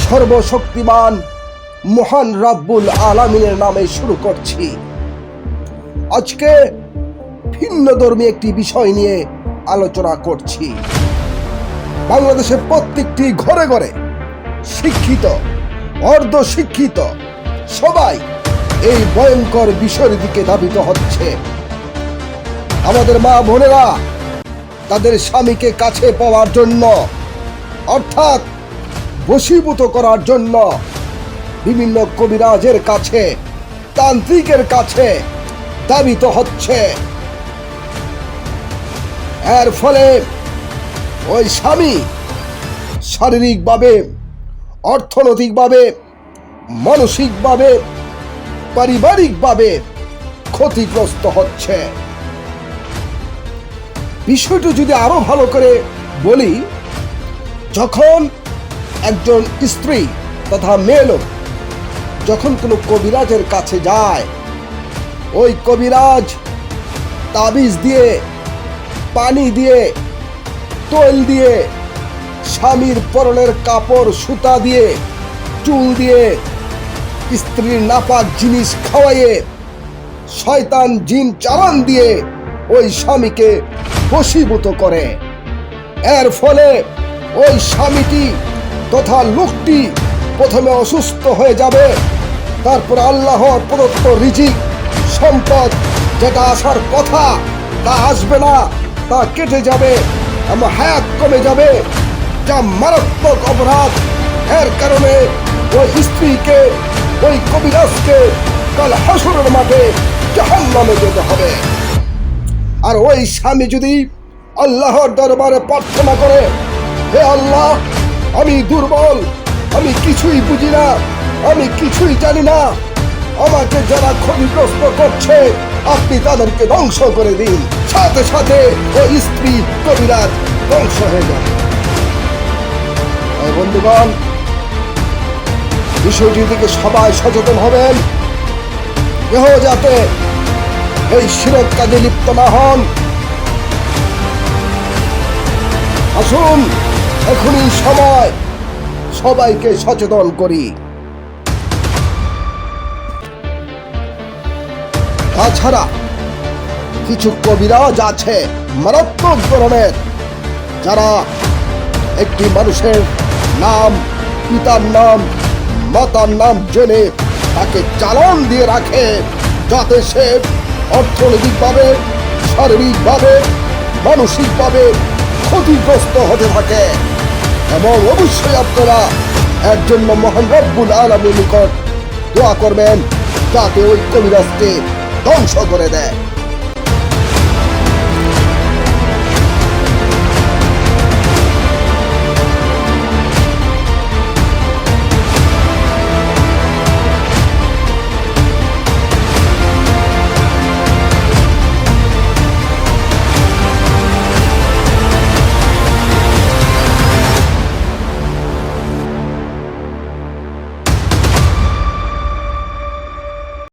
সর্বশক্তিমান মহান রাব্বুল আলামিনের নামে শুরু করছি। আজকে ভিন্নধর্মী একটি বিষয় নিয়ে আলোচনা করছি। বাংলাদেশের প্রত্যেকটি ঘরে ঘরে শিক্ষিত, অর্ধশিক্ষিত সবাই এই ভয়ঙ্কর বিষয়ের দিকে ধাবিত হচ্ছে। আমাদের মা বোনেরা তাদের স্বামীকে কাছে পাওয়ার জন্য, অর্থাৎ বশীভূত করার জন্য বিভিন্ন কবিরাজের কাছে, তান্ত্রিকের কাছে ধাবিত হচ্ছে। এর ফলে ওই স্বামী শারীরিকভাবে, অর্থনৈতিকভাবে, মানসিকভাবে, পারিবারিকভাবে ক্ষতিগ্রস্ত হচ্ছে। বিষয়টা যদি আরো ভালো করে বলি, যখন একজন স্ত্রী তথা মেয়ে লোক যখন কোনো কবিরাজের কাছে যায়, ওই কবিরাজ তাবিজ দিয়ে, পানি দিয়ে, তৈল দিয়ে, স্বামীর পরনের কাপড় সুতা দিয়ে, চুল দিয়ে, স্ত্রীর নাপাক জিনিস খাওয়াইয়ে, শয়তান জিন চালান দিয়ে ওই স্বামীকে বশীভূত করে। এর ফলে ওই স্বামীটি তথা লোকটি প্রথমে অসুস্থ হয়ে যাবে, তারপর আল্লাহর প্রদত্ত রিজিক, সম্পদ যেটা আসার কথা তা আসবে না, তা কেটে যাবে এবং হায়াত কমে যাবে, যা মারাত্মক অপরাধ। এর কারণে ওই স্ত্রীকে, ওই কবিরাজকে কাল হাসরের মাঠে জাহান্নামে যেতে হবে। আর ওই স্বামী যদি আল্লাহর দরবারে প্রার্থনা করে, হে আল্লাহ, আমি দুর্বল, আমি কিছুই বুঝি না, আমি কিছুই জানি না, আমাকে যারা ক্ষতিগ্রস্ত করছে আপনি তাদেরকে ধ্বংস করে দিন, সাথে সাথে ওই স্ত্রী কবিরাজ ধ্বংস হয়ে যাবে। বন্ধুগণ, বিষয়টির দিকে সবাই সচেতন হবেন, কেহ যাতে এই শিরক কাজে লিপ্ত না হন। আসুন এখনই সময় সবাইকে সচেতন করি। তাছাড়া কিছু কবিরাজ আছে মারাত্মক ধরনের, যারা একটি মানুষের নাম, পিতার নাম, মাতার নাম জেনে তাকে চালান দিয়ে রাখে, যাতে সে অর্থনৈতিকভাবে, শারীরিকভাবে, মানসিকভাবে ক্ষতিগ্রস্ত হতে থাকে। এবং অবশ্যই আপনারা এর জন্য মহান রব্বুল আলামিনের নিকট দোয়া করবেন, যাতে ওই কবিরাজকে ধ্বংস করে দেয়।